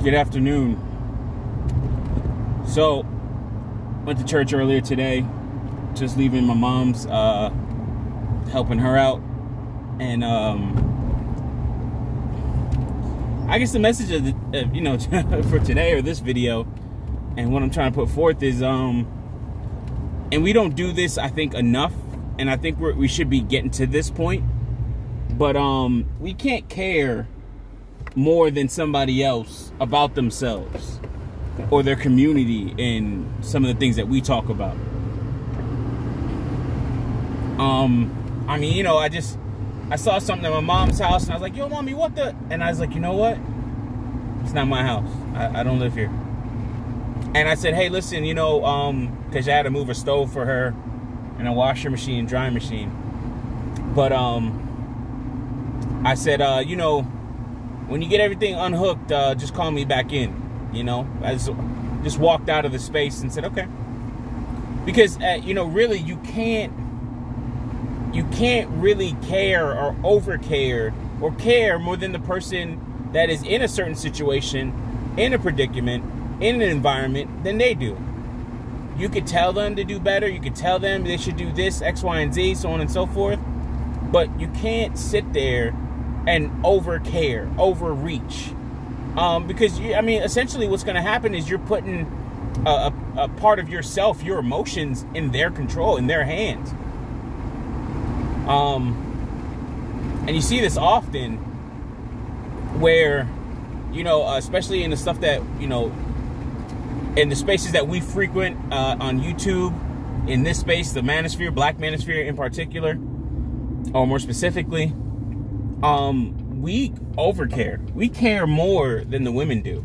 Good afternoon. So, went to church earlier today. Just leaving my mom's, helping her out. And, I guess the message of the, for today or this video, and what I'm trying to put forth is, and we don't do this, I think, enough. And I think we should be getting to this point. But, we can't care more than somebody else about themselves or their community and some of the things that we talk about. I mean, I saw something at my mom's house and I was like, yo, mommy, what the? And I was like, you know what? It's not my house. I don't live here. And I said, hey, listen, because I had to move a stove for her and a washer machine, drying machine. But, I said, when you get everything unhooked, just call me back in, I just walked out of the space and said, okay. Because, really, you can't really care or overcare or care more than the person that is in a certain situation, in a predicament, in an environment than they do. You could tell them to do better. You could tell them they should do this, X, Y, and Z, so on and so forth. But you can't sit there and overcare, overreach. Because, essentially what's going to happen is you're putting a part of yourself, your emotions, in their control, in their hands. And you see this often where, especially in the stuff that, in the spaces that we frequent on YouTube, in this space, the manosphere, black manosphere in particular, or more specifically, we overcare. We care more than the women do.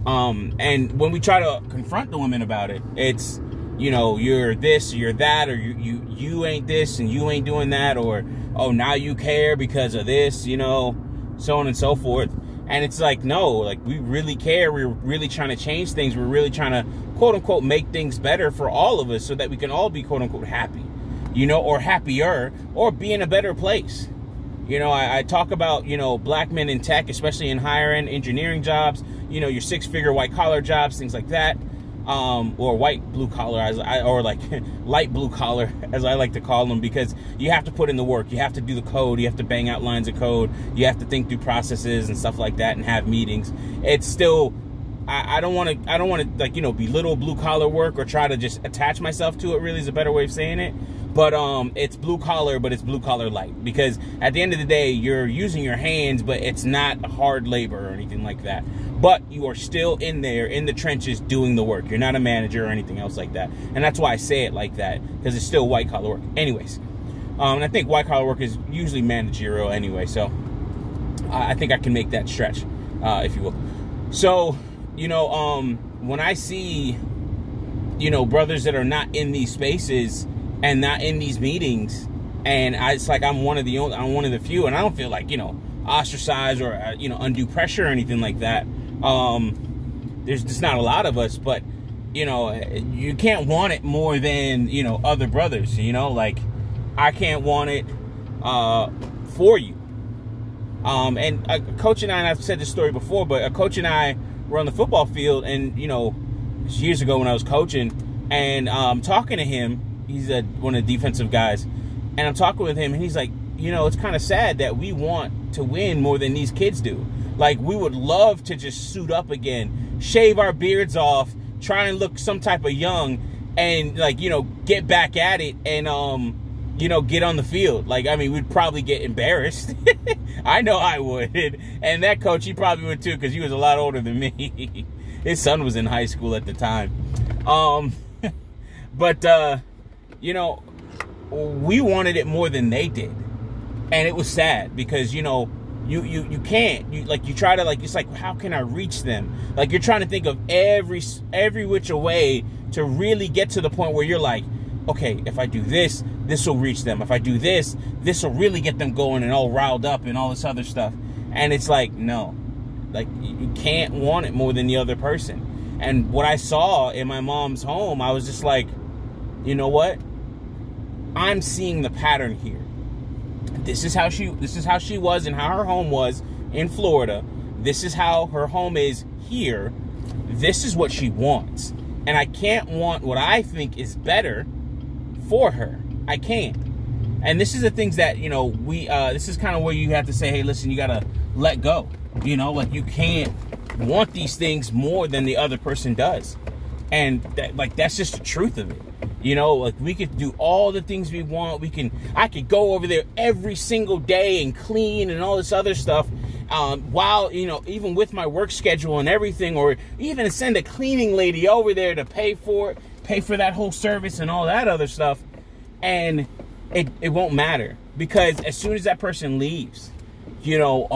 And when we try to confront the women about it, it's, you're this, you're that, or you ain't this and you ain't doing that, or, oh, now you care because of this, so on and so forth. And it's like, no, like, we really care. We're really trying to change things. We're really trying to, quote unquote, make things better for all of us so that we can all be, quote unquote, happy, or happier, or be in a better place. I talk about, black men in tech, especially in higher end engineering jobs, your 6-figure white collar jobs, things like that. Or white blue collar, or like light blue collar, as I like to call them, because you have to put in the work. You have to do the code. You have to bang out lines of code. You have to think through processes and stuff like that and have meetings. It's still, I don't want to, belittle blue collar work or try to just attach myself to it, really is a better way of saying it. But it's blue collar, but it's blue collar light, because at the end of the day, you're using your hands, but it's not hard labor or anything like that. But you are still in there in the trenches doing the work. You're not a manager or anything else like that. And that's why I say it like that, because it's still white collar work. Anyways, and I think white collar work is usually managerial anyway. So I think I can make that stretch, if you will. So, when I see, brothers that are not in these spaces and not in these meetings, and it's like I'm one of the few, and I don't feel like, ostracized or, undue pressure or anything like that. There's just not a lot of us, but, you can't want it more than, other brothers, like, I can't want it, for you. And a coach and I've said this story before, but a coach and I were on the football field, and, years ago when I was coaching, and, talking to him. He's one of the defensive guys, and I'm talking with him, and he's like, it's kind of sad that we want to win more than these kids do. Like, we would love to just suit up again, shave our beards off, try and look some type of young, and, like, get back at it, and, get on the field. Like, we'd probably get embarrassed. I know I would. And that coach, he probably would too, because he was a lot older than me. His son was in high school at the time. But, we wanted it more than they did. And it was sad because, you can't. You try to, it's like, how can I reach them? Like, you're trying to think of every which way to really get to the point where you're like, okay, if I do this, this will reach them. If I do this, this will really get them going and all riled up and all this other stuff. And it's like, no. Like, you can't want it more than the other person. And what I saw in my mom's home, I was just like, you know what? I'm seeing the pattern here. This is how she was and how her home was in Florida. This is how her home is here, this is what she wants. And I can't want what I think is better for her. I can't. And this is the things that, you know, this is kind of where you have to say, hey, listen, you got to let go. You know, like, you can't want these things more than the other person does. And that's just the truth of it. You know, like, we could do all the things we want. I could go over there every single day and clean and all this other stuff. While, you know, even with my work schedule and everything, or even send a cleaning lady over there to pay for that whole service and all that other stuff. And it won't matter, because as soon as that person leaves, you know,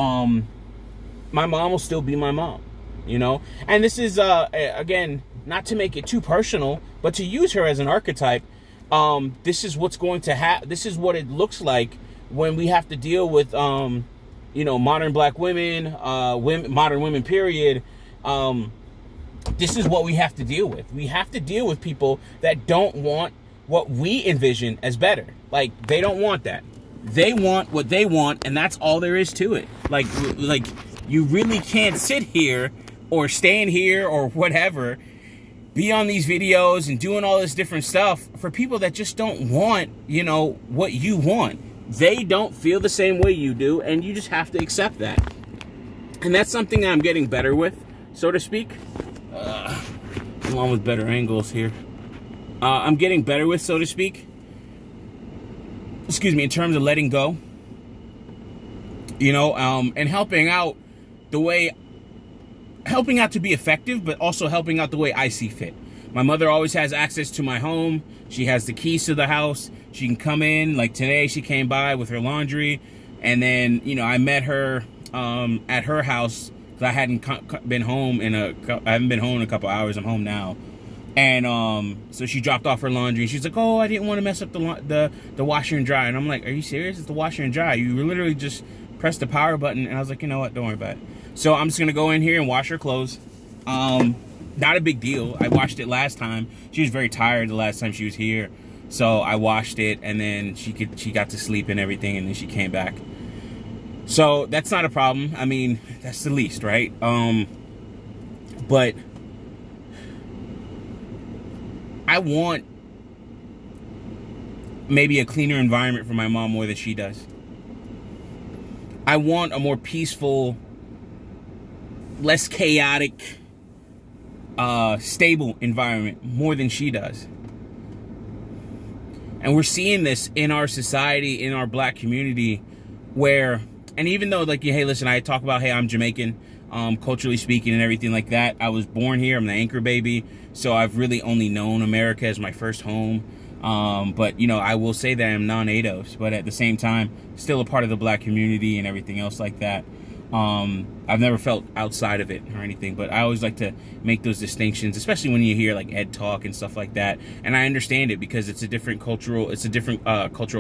my mom will still be my mom, you know. And this is, again, not to make it too personal, but to use her as an archetype. This is what's going to happen. This is what it looks like when we have to deal with, you know, modern black women, modern women, period. This is what we have to deal with. We have to deal with people that don't want what we envision as better. Like, they don't want that. They want what they want, and that's all there is to it. Like you really can't sit here or stand here or whatever, be on these videos and doing all this different stuff for people that just don't want, you know, what you want. They don't feel the same way you do, and you just have to accept that. And that's something I'm getting better with, so to speak. Along with better angles here. I'm getting better with, so to speak. Excuse me, in terms of letting go. You know, and helping out to be effective, but also helping out the way I see fit. My mother always has access to my home. She has the keys to the house. She can come in. Like today, she came by with her laundry. And then, you know, I met her at her house, because I hadn't been home I haven't been home in a couple hours. I'm home now. And so she dropped off her laundry. She's like, oh, I didn't want to mess up the washer and dryer. And I'm like, are you serious? It's the washer and dryer. You literally just press the power button. And I was like, you know what? Don't worry about it. So I'm just going to go in here and wash her clothes. Not a big deal. I washed it last time. She was very tired the last time she was here. So I washed it, and then she got to sleep and everything, and then she came back. So that's not a problem. I mean, that's the least, right? But I want maybe a cleaner environment for my mom more than she does. I want a more peaceful, less chaotic, stable environment more than she does. And we're seeing this in our society, in our black community, where, and even though, like, hey, listen, I talk about, hey, I'm Jamaican, culturally speaking and everything like that. I was born here. I'm the anchor baby. So I've really only known America as my first home. But, you know, I will say that I'm non-ADOS, but at the same time, still a part of the black community and everything else like that. I've never felt outside of it or anything, but I always like to make those distinctions, especially when you hear like Ed talk and stuff like that. And I understand it because it's a different cultural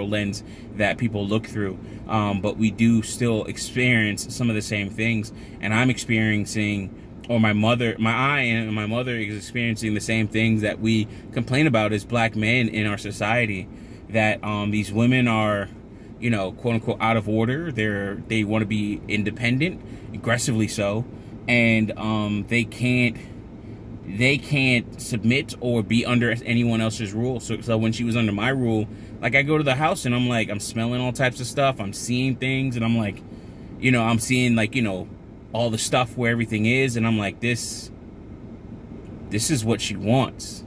lens that people look through. But we do still experience some of the same things, and I'm experiencing, or my mother is experiencing the same things that we complain about as black men in our society, that these women are, you know, quote unquote out of order. They want to be independent, aggressively so, and they can't submit or be under anyone else's rule. So when she was under my rule, like, I go to the house and I'm like, I'm smelling all types of stuff, I'm seeing things, and I'm like, you know, I'm seeing, like, you know, all the stuff where everything is, and I'm like, this is what she wants.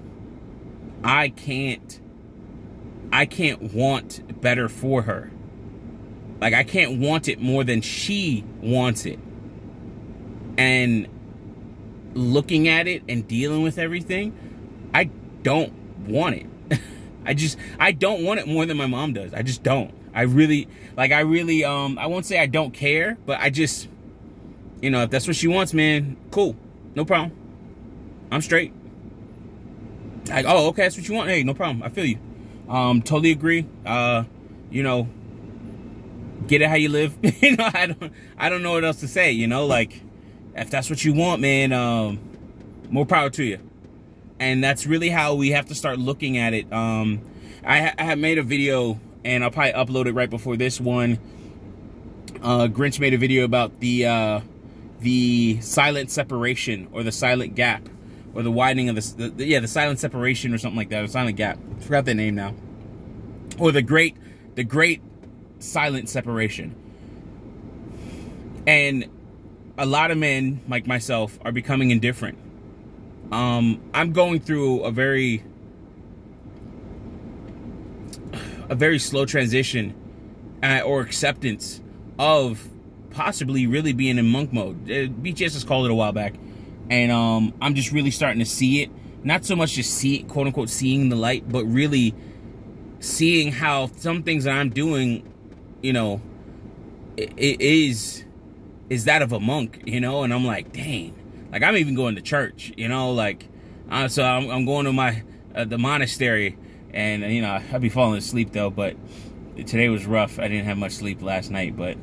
I can't want better for her. Like, I can't want it more than she wants it. And looking at it and dealing with everything, I don't want it. I don't want it more than my mom does. I just don't. I won't say I don't care, but I just, you know, if that's what she wants, man, cool. No problem. I'm straight. Like, oh, okay, that's what you want. Hey, no problem. I feel you. Totally agree. You know, get it how you live. You know, I don't know what else to say, you know, like, if that's what you want, man, more power to you. And that's really how we have to start looking at it. I have made a video, and I'll probably upload it right before this one. Grinch made a video about the the silent separation, or the silent gap, or the widening of the silent separation, or something like that, or silent gap. I forgot the name now. Or the great silent separation. And a lot of men like myself are becoming indifferent. I'm going through a very slow transition or acceptance of possibly really being in monk mode. BTS has called it a while back, and I'm just really starting to see it. Not so much just see it, quote unquote, seeing the light, but really seeing how some things that I'm doing, you know, it is that of a monk, you know. And I'm like, dang, like I'm even going to church, you know, like so I'm going to my the monastery, and you know, I'll be falling asleep though, but today was rough. I didn't have much sleep last night, but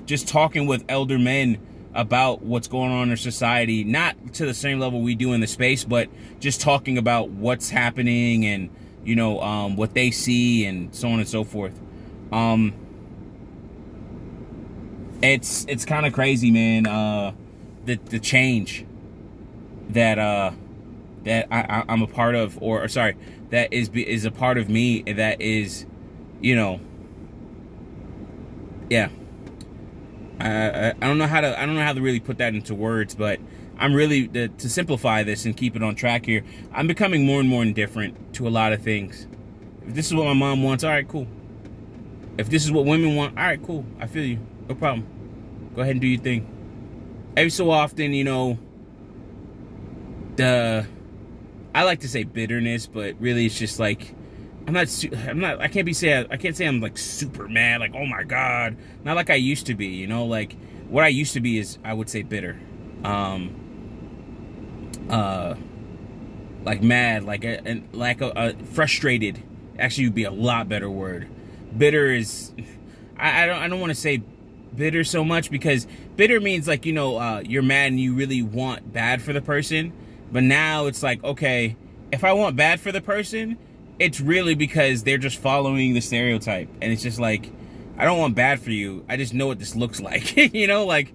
just talking with elder men about what's going on in society, not to the same level we do in the space, but just talking about what's happening, and you know, what they see, and so on and so forth. It's kind of crazy, man. The change that I'm a part of, or sorry, that is a part of me, that is, you know, yeah. I don't know how to really put that into words, but I'm really, to simplify this and keep it on track here, I'm becoming more and more indifferent to a lot of things. If this is what my mom wants, all right, cool. If this is what women want, all right, cool. I feel you. No problem. Go ahead and do your thing. Every so often, you know, I like to say bitterness, but really it's just like, I can't say I'm like super mad, like, oh my God. Not like I used to be, you know, like what I used to be is, I would say, bitter. Like mad, like frustrated actually would be a lot better word. Bitter is, I don't want to say bitter so much, because bitter means like, you know, you're mad and you really want bad for the person. But now it's like, okay, if I want bad for the person, it's really because they're just following the stereotype. And it's just like, I don't want bad for you. I just know what this looks like. You know, like,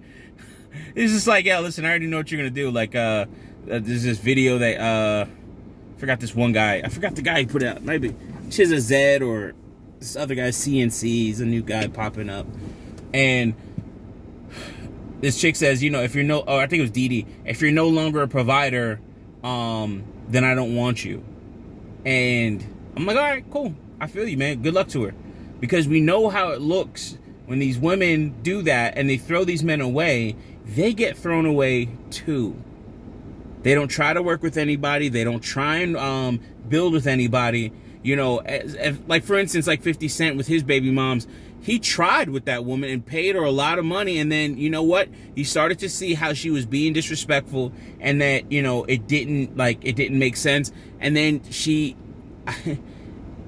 it's just like, yeah, listen, I already know what you're going to do. Like, there's this video that, I forgot this one guy. I forgot the guy he put out. Maybe Chiza Z, or this other guy, CNC. He's a new guy popping up. And this chick says, you know, if you're I think it was Dee, if you're no longer a provider, then I don't want you. And I'm like, all right, cool. I feel you, man. Good luck to her. Because we know how it looks when these women do that and they throw these men away. They get thrown away too. They don't try to work with anybody. They don't try and build with anybody. You know, like for instance, like 50 Cent with his baby moms. He tried with that woman and paid her a lot of money. And then, you know what? He started to see how she was being disrespectful, and that, you know, it didn't make sense. And then she,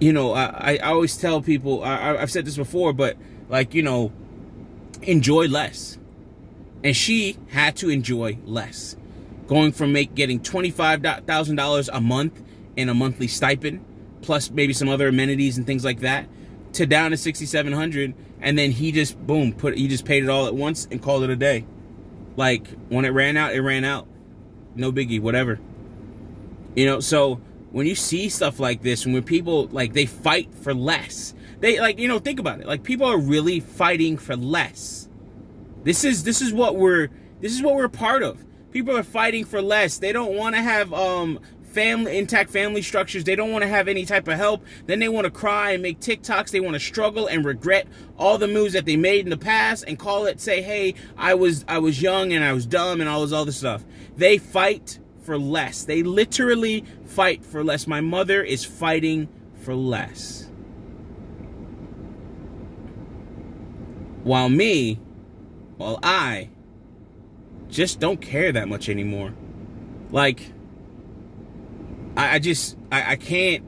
you know, I always tell people, I've said this before, but like, you know, enjoy less. And she had to enjoy less. Going from getting $25,000 a month in a monthly stipend, plus maybe some other amenities and things like that, to down to $6,700, and then he just he just paid it all at once and called it a day. Like, when it ran out, no biggie, whatever. You know, so when you see stuff like this, and when people, like, they fight for less, they, like, you know, think about it, like, people are really fighting for less. This is what we're a part of. People are fighting for less. They don't want to have intact family structures. They don't want to have any type of help. Then they want to cry and make TikToks. They want to struggle and regret all the moves that they made in the past and say, hey, I was young and I was dumb and all this stuff. They fight for less. They literally fight for less. My mother is fighting for less. While I just don't care that much anymore. Like, I can't,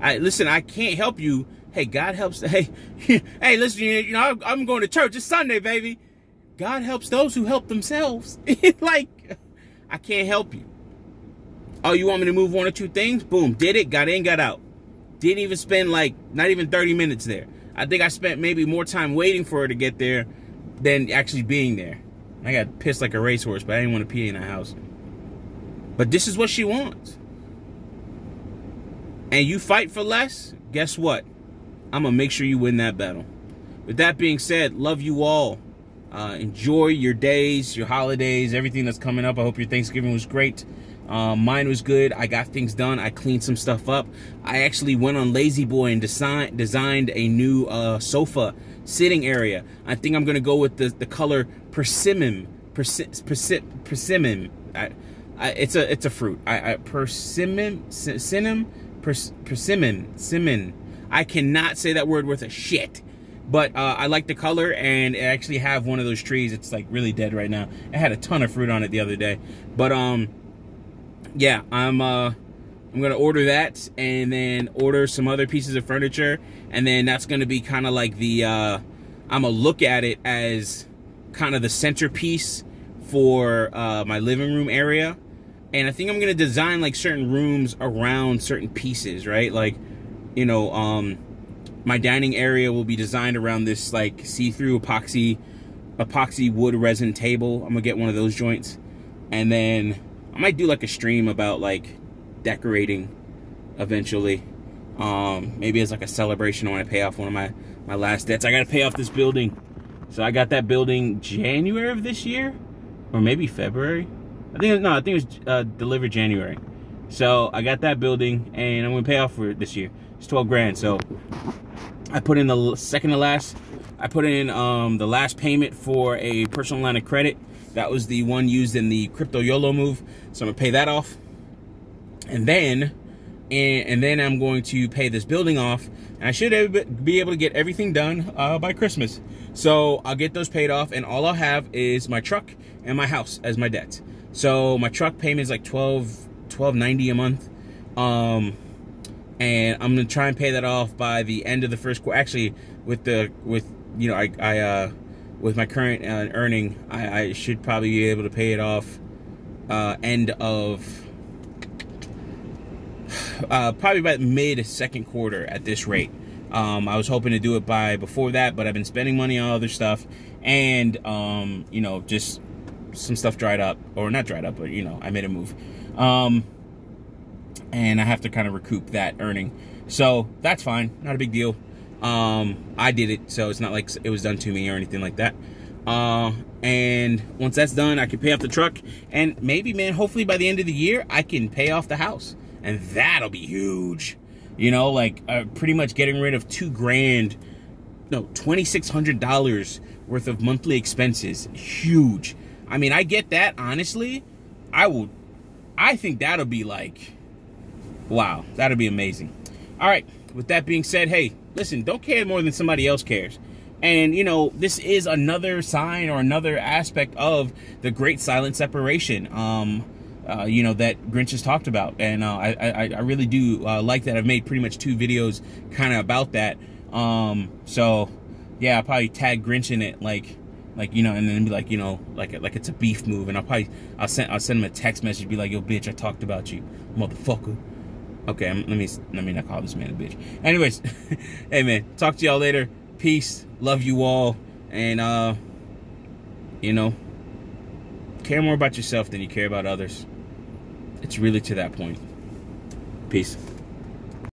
listen, I can't help you. Hey, God helps, hey, listen, you know, I'm going to church. It's Sunday, baby. God helps those who help themselves. Like, I can't help you. Oh, you want me to move one or two things? Boom, did it, got in, got out. Didn't even spend, like, not even 30 minutes there. I think I spent maybe more time waiting for her to get there than actually being there. I got pissed like a racehorse, but I didn't want to pee in the house. But this is what she wants. And you fight for less, guess what? I'm going to make sure you win that battle. With that being said, love you all. Enjoy your days, your holidays, everything that's coming up. I hope your Thanksgiving was great. Mine was good. I got things done. I cleaned some stuff up. I actually went on Lazy Boy and designed a new sofa sitting area. I think I'm going to go with the color persimmon. Persimmon. It's a fruit. Persimmon. I cannot say that word worth a shit. But I like the color, and I actually have one of those trees. It's like really dead right now. It had a ton of fruit on it the other day. But yeah, I'm gonna order that, and then order some other pieces of furniture, and then that's gonna be kind of like the I'm gonna look at it as kind of the centerpiece for my living room area. And I think I'm gonna design like certain rooms around certain pieces, right? Like, you know, my dining area will be designed around this like see-through epoxy wood resin table. I'm gonna get one of those joints, and then I might do like a stream about like decorating eventually. Maybe as like a celebration when I pay off one of my last debts. I gotta pay off this building. So I got that building January of this year, or maybe February. I think it was delivered January. So I got that building, and I'm gonna pay off for it this year. It's 12 grand. So I put in the second to last. I put in the last payment for a personal line of credit. That was the one used in the crypto YOLO move. So I'm gonna pay that off, and then I'm going to pay this building off, and I should be able to get everything done by Christmas. So I'll get those paid off, and all I'll have is my truck and my house as my debts. So my truck payment is like $12.90 a month, and I'm gonna try and pay that off by the end of the first quarter. Actually, with you know, with my current earning, I should probably be able to pay it off end of probably by mid second quarter at this rate. I was hoping to do it by before that, but I've been spending money on other stuff, and you know, just some stuff dried up, or not dried up, but you know, I made a move, and I have to kind of recoup that earning. So that's fine, not a big deal. I did it, so it's not like it was done to me or anything like that. And once that's done, I can pay off the truck, and maybe, man, hopefully by the end of the year, I can pay off the house, and that'll be huge. You know, like pretty much getting rid of $2,600 worth of monthly expenses. Huge. I mean, I get that, honestly. I think that'll be like, wow, that'll be amazing. All right, with that being said, hey, listen, don't care more than somebody else cares. And, you know, this is another sign or another aspect of the great silent separation, you know, that Grinch has talked about. And I really do like that. I've made pretty much 2 videos kind of about that. So, yeah, I'll probably tag Grinch in it, like you know, and then be like, you know, like it's a beef move. And I'll send him a text message, be like, yo, bitch, I talked about you, motherfucker. Okay, let me not call this man a bitch. Anyways, hey, man, talk to y'all later. Peace. Love you all. And, you know, care more about yourself than you care about others. It's really to that point. Peace.